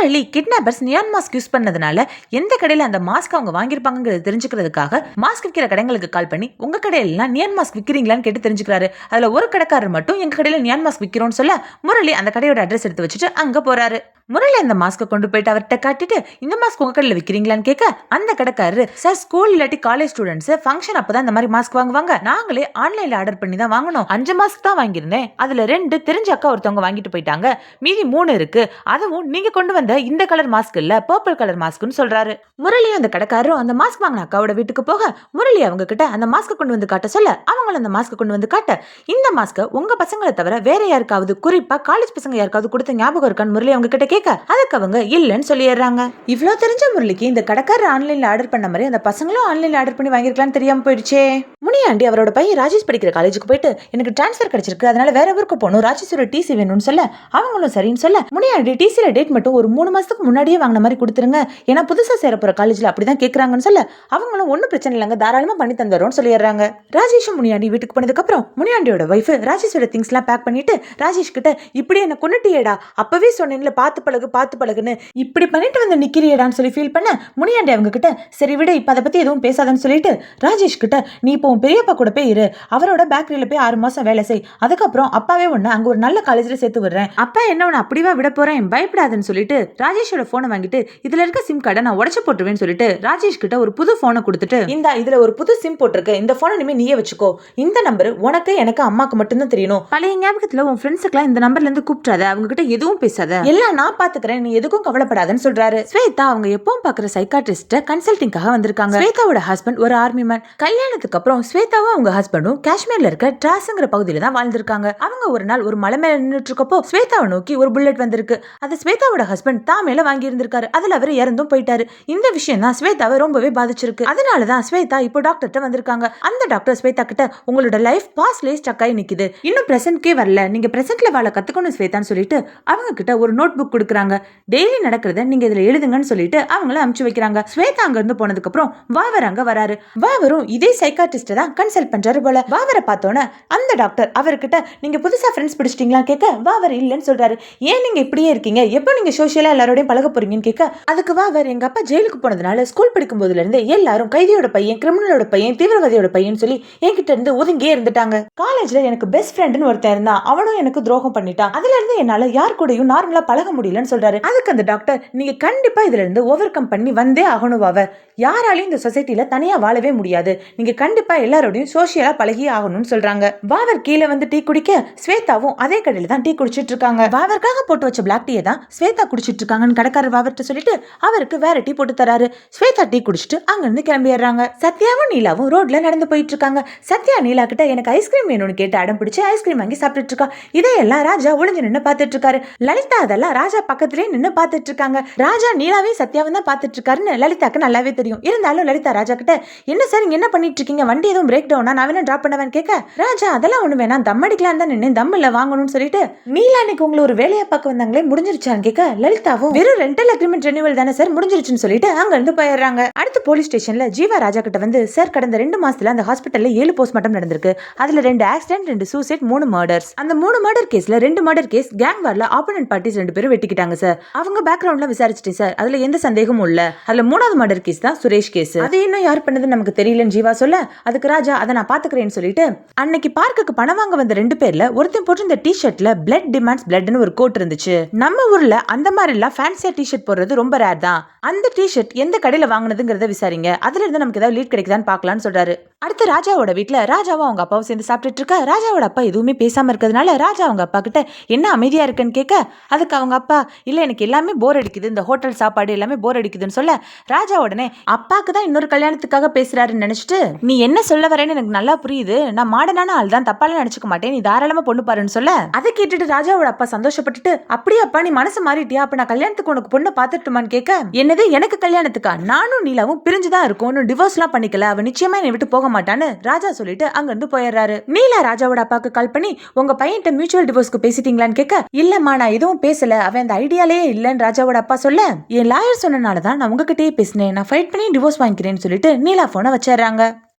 Murali kidnappers neon mask use பண்ணதுனால எந்த கடையில அந்த மாஸ்க் அவங்க வாங்கியிருப்பாங்கிறது தெரிஞ்சுக்கிறதுக்காக மாஸ்க் விற்கிற கடைகளுக்கு கால் பண்ணி உங்க கடையில நியான் மாஸ்க் விற்கிறீங்களான்னு கேட்டு தெரிஞ்சுக்கிறாரு. அதுல ஒரு கடைக்காரர் மட்டும் எங்க கடையில நியான் மாஸ்க் விற்கிறோம்னு சொல்ல முரளி அந்த கடையோட அட்ரஸ் எடுத்து வச்சுட்டு அங்க போறாரு. முரளி அந்த மாஸ்கை கொண்டு போயிட்டு அவர்கிட்ட காட்டிட்டு இந்த மாஸ்க் உங்க கடையில விற்கிறீங்களான்னு கேட்க அந்த கடைக்காரரு சார் ஸ்கூல் இல்லாட்டி காலேஜ் ஸ்டூடெண்ட்ஸ் ஃபங்க்ஷன் அப்பதான் இந்த மாதிரி மாஸ்க் வாங்குவாங்க, நாங்களே ஆன்லைன்ல ஆர்டர் பண்ணி தான் வாங்கணும், 5 மாஸ்க் தான் வாங்கியிருந்தேன், அதுல 2 தெரிஞ்ச அக்கா ஒருத்தவங்க வாங்கிட்டு போயிட்டாங்க, மீதி 3 இருக்கு, அதுவும் நீங்க கொண்டு வந்த இந்த கலர் மாஸ்க் இல்ல பர்பிள் கலர் மாஸ்க்னு சொல்றாரு. முரளி அந்த கடைக்காரரும் அந்த மாஸ்க் வாங்கின அக்காவோட வீட்டுக்கு போக முரளி அவங்க கிட்ட அந்த மாஸ்க் கொண்டு வந்து காட்ட சொல்ல அவங்களும் அந்த மாஸ்க் கொண்டு வந்து காட்ட இந்த மாஸ்க் உங்க பசங்களை தவிர வேற யாருக்காவது குறிப்பா காலேஜ் பசங்க யாருக்காவது கொடுத்த ஞாபகம் இருக்கான்னு முரளி அவங்க கிட்ட கேட்க அதுக்கு அவங்க இல்லன்னு சொல்லிடுறாங்க. இவ்வளவு தெரிஞ்ச முரளிக்கு இந்த கடைக்காரர் ஆன்லைன்ல ஆர்டர் பண்ண மாதிரி அந்த பசங்களும் ஆன்லைன்ல ஆர்டர் பண்ணி வாங்கிருக்கலாம்னு தெரியாம போயிடுச்சே. முனியாண்டி அவரோட பையன் ராஜேஷ் படிக்கிற காலேஜுக்கு போயிட்டு எனக்கு டிரான்ஸ்ஃபர் கிடைச்சிருக்கு, அதனால வேற ஊருக்கு போகணும், ராஜேஷோட டிசி வேணும்னு சொல்ல அவங்களும் சரின்னு சொல்ல முனியாண்டி டிசில டேட் மட்டும் ஒரு 3 மாசத்துக்கு முன்னாடியே வாங்கின மாதிரி கொடுத்துருங்க, ஏன்னா புதுசா சேர போற காலேஜ்ல அப்படிதான் கேட்கறாங்கன்னு சொல்ல அவங்களும் ஒன்னும் பிரச்சனை இல்லைங்க தாராளமா பண்ணி தந்துடுறோம்னு சொல்லிடுறாங்க. ராஜேஷும் முனியாண்டி வீட்டுக்கு போனதுக்கு அப்புறம் முனியாண்டியோட வைஃப் ராஜேஷோட திங்ஸ் எல்லாம் பேக் பண்ணிட்டு ராஜேஷ் கிட்ட இப்படி என்ன கொன்னுட்டியேடா, அப்பவே சொன்னேன்ல பார்த்து பழகுன்னு இப்படி பண்ணிட்டு வந்து நிக்கிறியடான்னு சொல்லி ஃபீல் பண்ண முனியாண்டி அவங்க கிட்ட சரி விட இப்ப அதை பத்தி எதுவும் பேசாதன்னு சொல்லிட்டு ராஜேஷ் கிட்ட நீ இப்போ பெரியப்பா கூட போய் இரு, அவரோட பேக்கரியில போய் 6 மாசம் வேலை செய், அதுக்கப்புறம் அப்பாவே ஒண்ணு அங்க ஒரு நல்ல காலேஜ்ல சேர்த்து விடுறேன், அப்பா என்ன உன்னை அப்படிவா விட போறேன் பயப்படாதுன்னு சொல்லிட்டு ராஜேஷோட போனை வாங்கிட்டு இதுல இருக்க சிம் கார்டை நான் உடச்சு போட்டுருவேன்னு சொல்லிட்டு ராஜேஷ் கிட்ட ஒரு புது போனை கொடுத்துட்டு இந்த இதுல ஒரு புது சிம் போட்டிருக்கு, இந்த போனை இனிமே நீயே வச்சுக்கோ, இந்த நம்பர் உனக்கு எனக்கு அம்மாக்கு மட்டும்தான் தெரியணும், பழைய ஞாபகத்துல உன் ஃப்ரெண்ட்ஸுக்குலாம் இந்த நம்பர்ல இருந்து கூப்பிடாத, அவங்க கிட்ட எதுவும் பேசாத, எல்லாம் நான் பாத்துக்கிறேன், நீ எதுக்கும் கவலைப்படாதன்னு சொல்றாரு. ஸ்வேதா அவங்க எப்பவும் பாக்குற சைக்காட்ரிஸ்ட கன்சல்டிங்காக வந்திருக்காங்க. ஸ்வேதாவோட ஹஸ்பண்ட் ஒரு ஆர்மி மேன். கல்யாணத்துக்கு அப்புறம் ஸ்வேதாவும் அவங்க ஹஸ்பண்டும் காஷ்மீர்ல இருக்க டிராஸ்ங்கிற பகுதியில தான் வாழ்ந்திருக்காங்க. அவங்க ஒரு நாள் ஒரு மலை மேல நின்னுட்டு இருக்கப்போ ஸ்வேதாவை நோக்கி ஒரு புல்லட் வந்திருக்கு. அது ஸ்வேதாவோட ஹஸ்பண்ட் தான் மேல வாங்கி இருந்திருக்காரு. அதுல அவர் இறந்தும் போயிட்டாரு. இந்த விஷயம் தான் ஸ்வேதாவை ரொம்பவே பாதிச்சிருக்கு. அதனாலதான் ஸ்வேதா இப்போ டாக்டர்கிட்ட வந்திருக்காங்க. அந்த டாக்டர் ஸ்வேதா கிட்ட உங்களோட லைஃப் பாஸ்ட்லயே ஸ்டக் ஆகி நிக்குது, இன்னும் பிரசன்ட்கே வரல, நீங்க பிரசன்ட்ல வாழ கத்துக்கணும் ஸ்வேதான்னு சொல்லிட்டு அவங்க கிட்ட ஒரு நோட் புக் கொடுக்குறாங்க. டெய்லி நடக்கிறத நீங்க இதுல எழுதுங்கன்னு சொல்லிட்டு அவங்கள அனுப்பிச்சு வைக்கிறாங்க. ஸ்வேதா அங்க இருந்து போனதுக்கு அப்புறம் வாவர் அங்க வராரு. வாவரும் இதே சைக்காட்ரிஸ்ட தான் கன்சல்ட் பண்றாரு போல. வாவரை பார்த்தோன்னே அந்த டாக்டர் அவர்கிட்ட நீங்க புதுசா ஃப்ரெண்ட்ஸ் பிடிச்சிட்டீங்களா கேட்க வாவர் இல்லன்னு சொல்றாரு. ஏன் நீங்க இப்படியே இருக்கீங்க, எப்போ நீங்க சோஷியலா எல்லாரோடையும் பழக போறீங்கன்னு கேட்க அதுக்கு வாவர் எங்க அப்பா ஜெயிலுக்கு போனதுனால ஸ்கூல் படிக்கும் போதுல இருந்து எல்லாரும் கைதியோட பையன், கிரிமினலோட பையன், தீவிரவாதியோட பையன் சொல்லி என்கிட்ட இருந்து ஒதுங்கியே இருந்துட்டாங்க. காலேஜ்ல எனக்கு பெஸ்ட் ஃப்ரெண்ட்னு ஒருத்தன் இருந்தான், அவனும் எனக்கு துரோகம் பண்ணிட்டான், அதுல இருந்து என்னால யார் கூடயும் நார்மலா பழக முடியலன்னு சொல்றாரு. அதுக்கு அந்த டாக்டர் நீங்க கண்டிப்பா இதுல இருந்து ஓவர் கம் பண்ணி வந்தே ஆகணும் வாவர், யாராலையும் இந்த சொசைட்டில தனியா வாழவே முடியாது, நீங்க கண்டிப்பா எல்லாரோடையும் சோஷியலா பழகி ஆகணும்னு சொல்றாங்க. வாவர் கீழே வந்து டீ குடிக்க ஸ்வேதாவும் அதே கடையில தான் டீ குடிச்சிட்டு இருக்காங்க. வாவருக்காக போட்டு வச்ச பிளாக் டீயை தான் ஸ்வேதா குடிச்சிட்டு இருக்காங்கன்னு கடைக்காரர் வாவர்கிட்ட சொல்லிட்டு அவருக்கு வேற டீ போட்டு தராரு. ஸ்வேதா டீ குடிச்சிட்டு அங்க இருந்து கிளம்பிடுறாங்க. சத்யாவும் நீலாவும் ரோட்ல நடந்து போயிட்டு இருக்காங்க. சத்யா நீலா கிட்ட எனக்கு ஐஸ்கிரீம் வேணும்னு கேட்டு அடம் பிடிச்சு ஐஸ்கிரீம் வாங்கி சாப்பிட்டுட்டு இருக்கா. இதையெல்லாம் ராஜா ஒளிஞ்சு நின்று பாத்துட்டு இருக்காரு. லலிதா அதெல்லாம் ராஜா பக்கத்திலே நின்று பாத்துட்டு இருக்காங்க. ராஜா நீலாவையும் சத்யாவும் தான் பாத்துட்டு இருக்காருன்னு லலிதாக்கு நல்லாவே தெரியும். இருந்தாலும் லலிதா ராஜா கிட்ட என்ன சார் நீங்க என்ன பண்ணிட்டு இருக்கீங்க, வண்டி எதுவும் பிரேக் டவுனா, நான் வேணா டிராப் பண்ணவேன்னு கேட்க ராஜா அதெல்லாம் ஒண்ணு வேணாம், தம் அடிக்கலாம் தான் நின்று தம் இல்ல வாங்கணும்னு சொல்லிட்டு நீலா அன்னைக்கு உங்களை ஒரு வேலையை பார்க்க வந்தாங்களே முடிஞ்சிருச்சான்னு கேட்க லலிதாவும் வெறும் ரெண்டல் அக்ரிமெண்ட் ரெனிவல் தானே சார் முடிஞ்சிருச்சுன்னு சொல்லிட்டு அங்க இருந்து போயிடுறாங்க. அடுத்து போலீஸ் ஸ்டேஷன்ல ஜீவா ராஜா கிட்ட வந்து சார் கடந்த 2 மாசத்துல அந்த ஹாஸ்பிட்டல்ல 7 போஸ்ட்மார்ட்டம் நடந்திருக்கு, அதுல 2 ஆக்சிடென்ட், 2 சூசைட், 3 மர்டர்ஸ். அந்த 3 மர்டர் கேஸ்ல 2 மர்டர் கேஸ் கேங் வார்ல ஆப்போனன்ட் பார்ட்டிஸ் 2 பேரும் வெட்டிக்கிட்டாங்க சார். அவங்க பேக்ரவுண்ட்ல விசாரிச்சிட்டேன் சார், அதுல எந்த சந்தேகமும் இல்ல. அதுல 3வது மர்டர் கேஸ் தான் சுரேஷ் கேஸ், அது இன்னும் யார் பண்ணதுன்னு நமக்கு தெரியலன்னு ஜீவா சொல்ல அதுக்கு ராஜா அதை நான் பாத்துக்கிறேன்னு சொல்லிட்டு அன்னைக்கு பார்க்குக்கு பணம் வாங்க வந்த 2 பேர்ல ஒருத்தன் போட்டு இந்த டி-ஷர்ட்ல பிளட் டிமாண்ட்ஸ் பிளட்னு ஒரு கோட் இருந்துச்சு. நம்ம ஊர்ல அந்த மாதிரி எல்லாம் ஃபேன்சியா டி-ஷர்ட் போடுறது ரொம்ப ரேர் தான். அந்த டி-ஷர்ட் எந்த கடையில வாங்குனதுங்கிறத விசாரிங்க, அதுல இருந்து நமக்கு ஏதாவது லீட் கிடைக்குதான்னு பார்க்கலாம்னு சொல்றாரு. அடுத்து ராஜாவோட வீட்டுல ராஜாவும் அவங்க அப்பாவும் சேர்ந்து சாப்பிட்டுட்டு இருக்க. ராஜாவோட அப்பா எதுவுமே பேசாம இருக்கிறதுனால ராஜா அவங்க அப்பா கிட்ட என்ன அமைதியா இருக்குன்னு கேட்க அதுக்கு அவங்க அப்பா இல்ல எனக்கு எல்லாமே போர் அடிக்குது, இந்த ஹோட்டல் சாப்பாடு எல்லாமே போர் அடிக்குதுன்னு சொல்ல ராஜா உடனே அப்பாக்கு தான் இன்னொரு கல்யாணத்துக்காக பேசுறாருன்னு நினைச்சிட்டு நீ என்ன சொல்ல வரேன்னு எனக்கு நல்லா புரியுது, நான் மாடனான ஆள் தான், தப்பால நினைச்சுக்க மாட்டேன், நீ தாராளமா பொண்ணு பாருன்னு சொல்ல அதை கேட்டுட்டு ராஜாவோட அப்பா சந்தோஷப்பட்டுட்டு அப்படியே அப்பா நீ மனசு மாறிட்டியா, அப்ப நான் கல்யாணத்துக்கு உனக்கு பொண்ணு பாத்துட்டுமான்னு கேட்க என்னது எனக்கு கல்யாணத்துக்கா, நானும் நீலாவும் பிரிஞ்சுதான் இருக்கும், டிவோர்ஸ் எல்லாம் பண்ணிக்கல, அவ நிச்சயமா என்னை விட்டு போக மாட்டான்னு ராஜா சொல்லிட்டு அங்க இருந்து போயிடுறாரு. நீலா ராஜாவோட அப்பாக்கு கால் பண்ணி உங்க பையன்ட்ட மியூச்சுவல் டிவோர்ஸ்க்கு பேசிட்டீங்களான்னு கேட்க இல்லம்மா நான் எதுவும் பேசல, அவன் அந்த ஐடியாலே இல்லன்னு ராஜாவோட அப்பா சொல்ல என் லாயர் சொன்னனாலதான் நான் உங்ககிட்டயே பேசினேன், நான் ஃபைட் பண்ணி டிவோர்ஸ் வாங்கிக்கிறேன்னு சொல்லிட்டு நீலா போனை வச்சிடறாங்க.